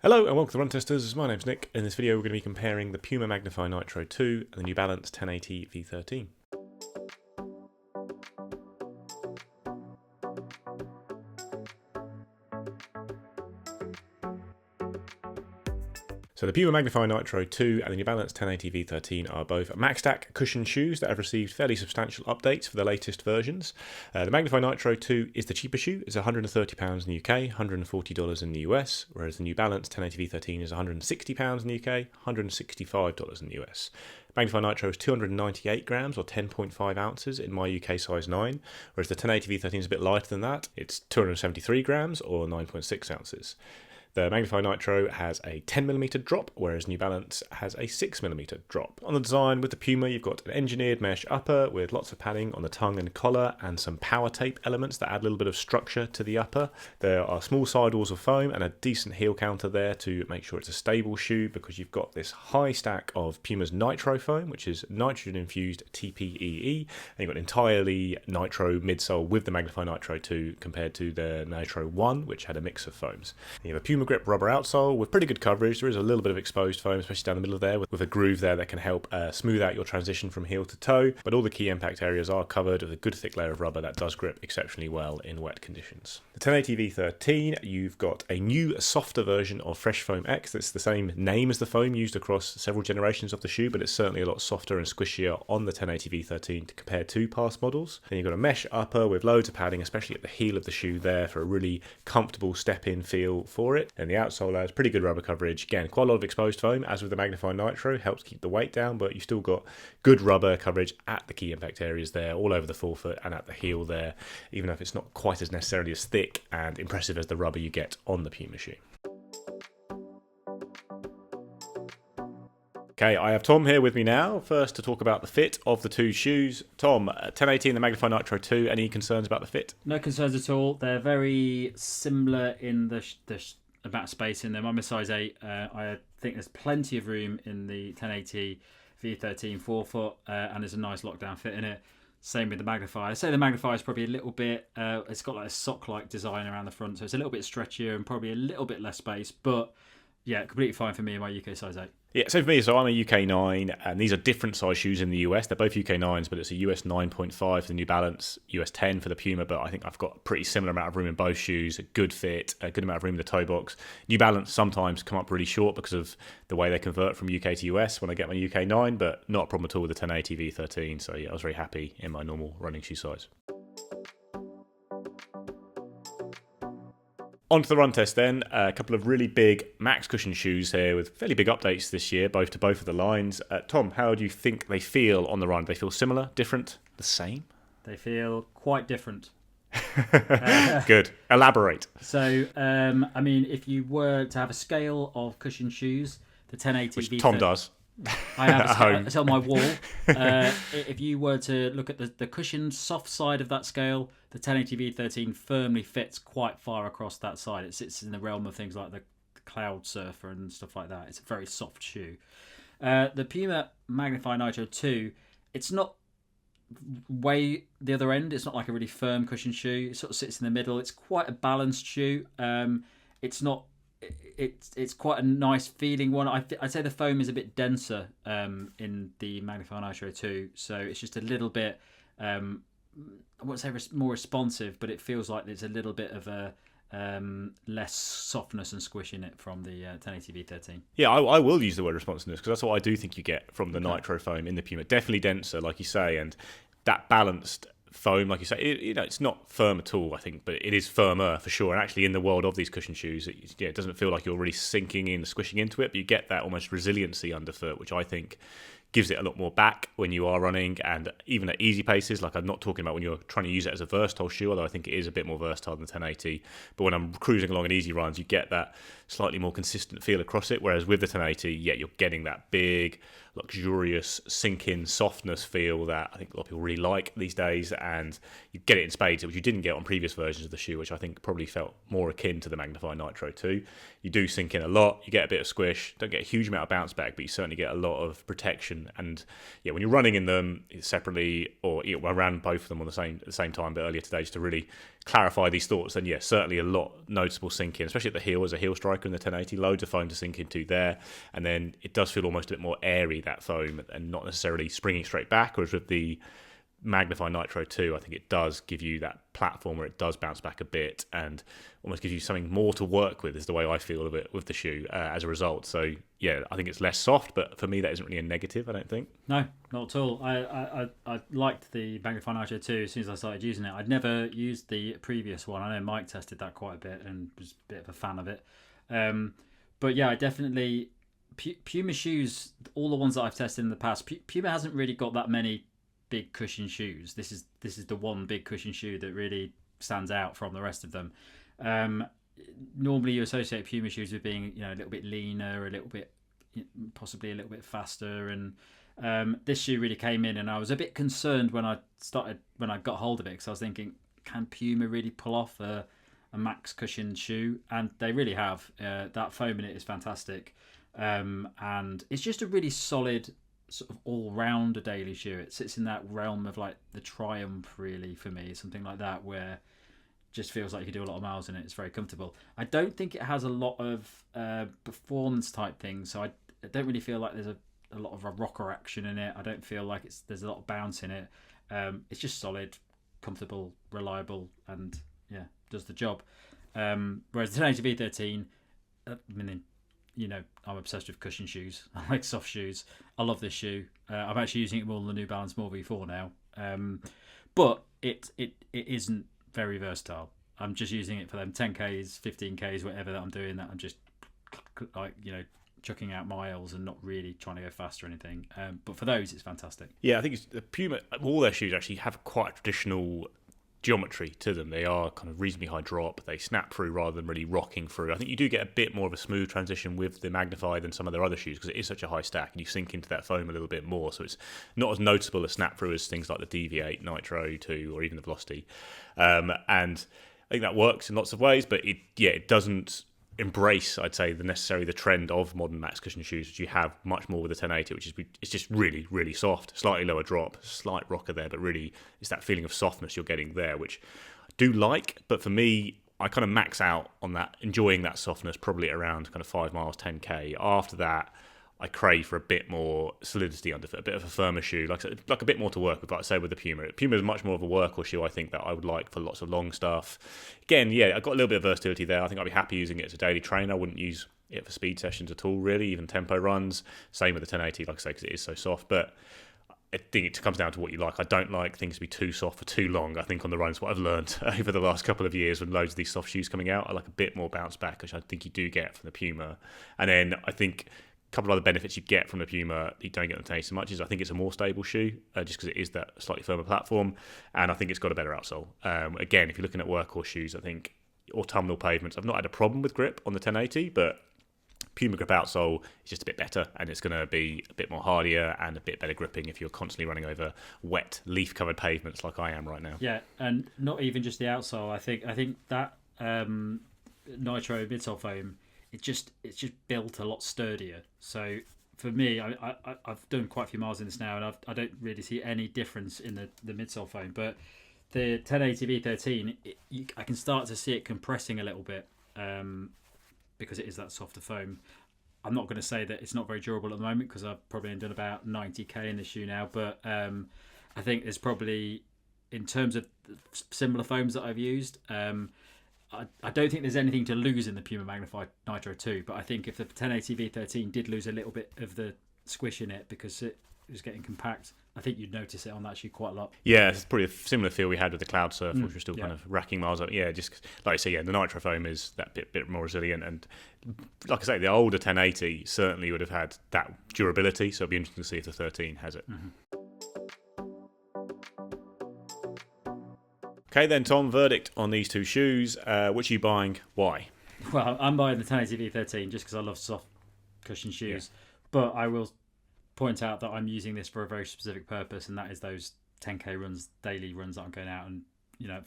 Hello and welcome to Run Testers. My name's Nick. In this video we're going to be comparing the Puma Magnify Nitro 2 and the New Balance 1080 V13. So the Puma Magnify Nitro 2 and the New Balance 1080 V13 are both MaxStack cushion shoes that have received fairly substantial updates for the latest versions. The Magnify Nitro 2 is the cheaper shoe. It's £130 in the UK, $140 in the US, whereas the New Balance 1080 V13 is £160 in the UK, $165 in the US. Magnify Nitro is 298 grams or 10.5 ounces in my UK size 9, whereas the 1080 V13 is a bit lighter than that. It's 273 grams or 9.6 ounces. The Magnify Nitro has a 10mm drop, whereas New Balance has a 6mm drop. On the design with the Puma, you've got an engineered mesh upper with lots of padding on the tongue and collar and some power tape elements that add a little bit of structure to the upper. There are small sidewalls of foam and a decent heel counter there to make sure it's a stable shoe, because you've got this high stack of Puma's Nitro foam, which is nitrogen-infused TPEE, and you've got entirely Nitro midsole with the Magnify Nitro 2 compared to the Nitro 1, which had a mix of foams. You have a Puma grip rubber outsole with pretty good coverage. There is a little bit of exposed foam, especially down the middle there, with a groove there that can help smooth out your transition from heel to toe, but all the key impact areas are covered with a good thick layer of rubber that does grip exceptionally well in wet conditions. The 1080 V13, you've got a new softer version of Fresh Foam X. That's the same name as the foam used across several generations of the shoe, but it's certainly a lot softer and squishier on the 1080 V13 compared to past models. Then you've got a mesh upper with loads of padding, especially at the heel of the shoe there, for a really comfortable step-in feel for it. And the outsole has pretty good rubber coverage. Again, quite a lot of exposed foam, as with the Magnify Nitro, helps keep the weight down, but you've still got good rubber coverage at the key impact areas there, all over the forefoot and at the heel there, even if it's not quite as necessarily as thick and impressive as the rubber you get on the Puma shoe. Okay, I have Tom here with me now, first to talk about the fit of the two shoes. Tom, 1080 and the Magnify Nitro 2, any concerns about the fit? No concerns at all. They're very similar in the amount of space in them. I'm a size 8. I think there's plenty of room in the 1080 V13 forefoot, and there's a nice lockdown fit in it. Same with the Magnify. I say the Magnify is probably a little bit, it's got like a sock-like design around the front, so it's a little bit stretchier and probably a little bit less space, but yeah, completely fine for me in my UK size 8. Yeah, so for me, I'm a UK 9, and these are different size shoes in the US. They're both UK 9s, but it's a US 9.5 for the New Balance, US 10 for the Puma, but I think I've got a pretty similar amount of room in both shoes, a good fit, a good amount of room in the toe box. New Balance sometimes come up really short because of the way they convert from UK to US when I get my UK 9, but not a problem at all with the 1080 V13, so yeah, I was very happy in my normal running shoe size. On to the run test then. A couple of really big max cushion shoes here with fairly big updates this year, both to both of the lines. Tom, how do you think they feel on the run? Do they feel similar, different, the same? They feel quite different. Good. Elaborate. So, I mean, if you were to have a scale of cushion shoes, the 1080 Which V13... Tom does. I have a scale. It's on my wall. If you were to look at the cushioned soft side of that scale, the 1080 V13 firmly fits quite far across that side. It sits in the realm of things like the Cloud Surfer and stuff like that. It's a very soft shoe. The Puma Magnify Nitro 2, it's not way the other end. It's not like a really firm cushion shoe. It sort of sits in the middle. It's quite a balanced shoe. It's not... It's quite a nice feeling one. I'd say the foam is a bit denser in the Magnify Nitro 2, so it's just a little bit, I won't say more responsive, but it feels like there's a little bit of a less softness and squish in it from the 1080 V13. Yeah, I will use the word responsiveness, because that's what I do think you get from the Nitro foam in the Puma. Definitely denser, like you say, and that balanced foam, like you say, it's not firm at all, I think, but it is firmer for sure. And actually, in the world of these cushion shoes, it doesn't feel like you're really sinking in, squishing into it, but you get that almost resiliency underfoot, which I think gives it a lot more back when you are running, and even at easy paces. Like, I'm not talking about when you're trying to use it as a versatile shoe, although I think it is a bit more versatile than the 1080. But when I'm cruising along in easy runs, you get that slightly more consistent feel across it. Whereas with the 1080, yeah, you're getting that big, luxurious, sink-in softness feel that I think a lot of people really like these days, and you get it in spades, which you didn't get on previous versions of the shoe, which I think probably felt more akin to the Magnify Nitro 2. You do sink in a lot, you get a bit of squish, don't get a huge amount of bounce back, but you certainly get a lot of protection. And yeah, when you're running in them separately, or I ran both of them on the same time, but earlier today, just to really clarify these thoughts, then yes, certainly a lot noticeable sink in, especially at the heel as a heel striker in the 1080. Loads of foam to sink into there, and then it does feel almost a bit more airy, that foam, and not necessarily springing straight back. Whereas with the Magnify Nitro 2, I think it does give you that platform where it does bounce back a bit and almost gives you something more to work with, is the way I feel of it with the shoe as a result. So yeah, I think it's less soft, but for me that isn't really a negative, I don't think. No, not at all. I liked the Magnify Nitro 2 as soon as I started using it. I'd never used the previous one. I know Mike tested that quite a bit and was a bit of a fan of it. But yeah, I definitely... Puma shoes, all the ones that I've tested in the past, Puma hasn't really got that many big cushion shoes. This is the one big cushion shoe that really stands out from the rest of them. Normally you associate Puma shoes with being, a little bit leaner, a little bit, possibly a little bit faster, and this shoe really came in, and I was a bit concerned when I got hold of it, because I was thinking, can Puma really pull off a max cushion shoe? And they really have. That foam in it is fantastic, and it's just a really solid sort of all-rounder daily shoe. It sits in that realm of like the Triumph, really, for me, something like that, where it just feels like you can do a lot of miles in it. It's very comfortable. I don't think it has a lot of performance type things, so I don't really feel like there's a lot of a rocker action in it. I don't feel like there's a lot of bounce in it. It's just solid, comfortable, reliable, and yeah, does the job. Whereas the 1080 V13, I'm obsessed with cushion shoes. I like soft shoes. I love this shoe. I'm actually using it more than the New Balance More V4 now. But it isn't very versatile. I'm just using it for them 10Ks, 15Ks, whatever that I'm doing. That I'm just chucking out miles and not really trying to go fast or anything. But for those, it's fantastic. Yeah, I think the Puma, all their shoes actually have quite a traditional geometry to them. They are kind of reasonably high drop. They snap through rather than really rocking through. I think you do get a bit more of a smooth transition with the Magnify than some of their other shoes, because it is such a high stack and you sink into that foam a little bit more, so it's not as noticeable a snap through as things like the DV8 Nitro 2 or even the Velocity. And I think that works in lots of ways, but it doesn't embrace, I'd say, the trend of modern max cushion shoes, which you have much more with the 1080, which is it's just really, really soft, slightly lower drop, slight rocker there, but really it's that feeling of softness you're getting there, which I do like. But for me, I kind of max out on that, enjoying that softness probably around kind of 5 miles, 10k. After that, I crave for a bit more solidity underfoot, a bit of a firmer shoe, like a bit more to work with, like I say with the Puma. Puma is much more of a workhorse shoe, I think, that I would like for lots of long stuff. Again, yeah, I've got a little bit of versatility there. I think I'd be happy using it as a daily trainer. I wouldn't use it for speed sessions at all, really, even tempo runs. Same with the 1080, like I say, because it is so soft. But I think it comes down to what you like. I don't like things to be too soft for too long, I think, on the runs. What I've learned over the last couple of years with loads of these soft shoes coming out, I like a bit more bounce back, which I think you do get from the Puma. And then I think couple of other benefits you get from the Puma that you don't get on the 1080 so much is I think it's a more stable shoe, just because it is that slightly firmer platform, and I think it's got a better outsole. Again, if you're looking at workhorse shoes, I think autumnal pavements, I've not had a problem with grip on the 1080, but Puma grip outsole is just a bit better, and it's going to be a bit more hardier and a bit better gripping if you're constantly running over wet, leaf-covered pavements like I am right now. Yeah, and not even just the outsole. I think that Nitro midsole foam, it's just built a lot sturdier. So for me, I've done quite a few miles in this now, and I don't really see any difference in the midsole foam. But the 1080 V13, I can start to see it compressing a little bit, because it is that softer foam. I'm not going to say that it's not very durable at the moment, because I've probably done about 90k in this shoe now. But I think there's probably, in terms of similar foams that I've used, I don't think there's anything to lose in the Puma Magnify Nitro 2, but I think if the 1080 V13 did lose a little bit of the squish in it because it was getting compact, I think you'd notice it on that shoe quite a lot. Yeah, it's probably a similar feel we had with the Cloud Surf, which was still kind of racking miles up. Yeah, just like I say, the Nitro foam is that bit more resilient, and like I say, the older 1080 certainly would have had that durability, so it'd be interesting to see if the 13 has it. Mm-hmm. Okay then, Tom, verdict on these two shoes. Which are you buying? Why? Well, I'm buying the 1080 V13 just because I love soft cushion shoes. Yeah. But I will point out that I'm using this for a very specific purpose, and that is those 10k runs, daily runs that I'm going out and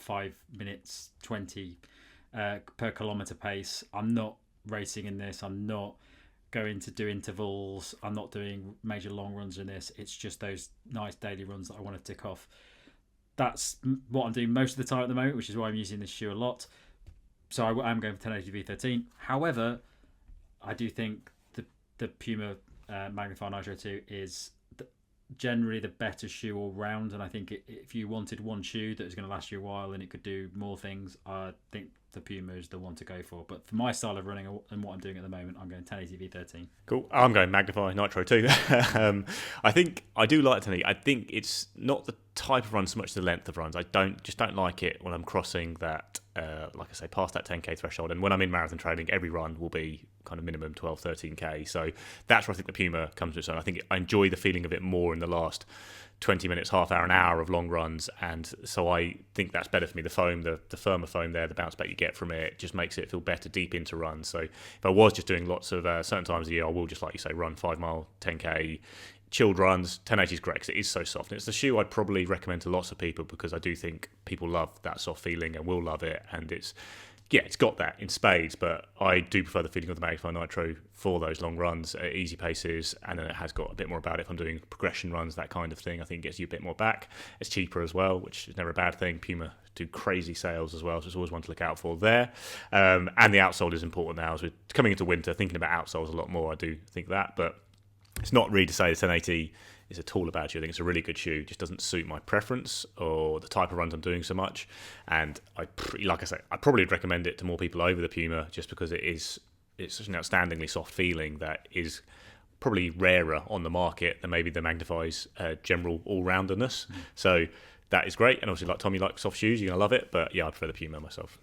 5 minutes 20 per kilometre pace. I'm not racing in this. I'm not going to do intervals. I'm not doing major long runs in this. It's just those nice daily runs that I want to tick off. that's what I'm doing most of the time at the moment, which is why I'm using this shoe a lot. So I am going for 1080 V13. However, I do think the Puma Magnify Nitro 2 is generally the better shoe all round, and I think if you wanted one shoe that was going to last you a while and it could do more things, I think the Puma is the one to go for. But for my style of running and what I'm doing at the moment, I'm going 1080 V13. Cool. I'm going Magnify Nitro too. I think I do like 1080. I think it's not the type of run so much the length of runs. I don't like it when I'm crossing that, like I say, past that 10k threshold. And when I'm in marathon training, every run will be kind of minimum 12, 13k. So that's where I think the Puma comes to its own. I think I enjoy the feeling of it more in the last 20 minutes, half hour, an hour of long runs, and so I think that's better for me. The foam, the firmer foam there, the bounce back you get from it just makes it feel better deep into runs. So if I was just doing lots of certain times of the year, I will just, like you say, run 5 mile, 10k, chilled runs. 1080 is great because it is so soft. And it's the shoe I'd probably recommend to lots of people because I do think people love that soft feeling and will love it, and it's got that in spades, but I do prefer the feeling of the Magnify Nitro for those long runs at easy paces, and then it has got a bit more about it if I'm doing progression runs, that kind of thing. I think it gets you a bit more back. It's cheaper as well, which is never a bad thing. Puma do crazy sales as well, so it's always one to look out for there. And the outsole is important now as we're coming into winter, thinking about outsoles a lot more. I do think that, but it's not really to say the 1080 is at all a bad shoe. I think it's a really good shoe. It just doesn't suit my preference or the type of runs I'm doing so much. And like I say, I probably would recommend it to more people over the Puma just because it's such an outstandingly soft feeling that is probably rarer on the market than maybe the Magnify's general all-rounderness. So that is great. And obviously, like Tom, you like soft shoes, you're going to love it. But yeah, I prefer the Puma myself.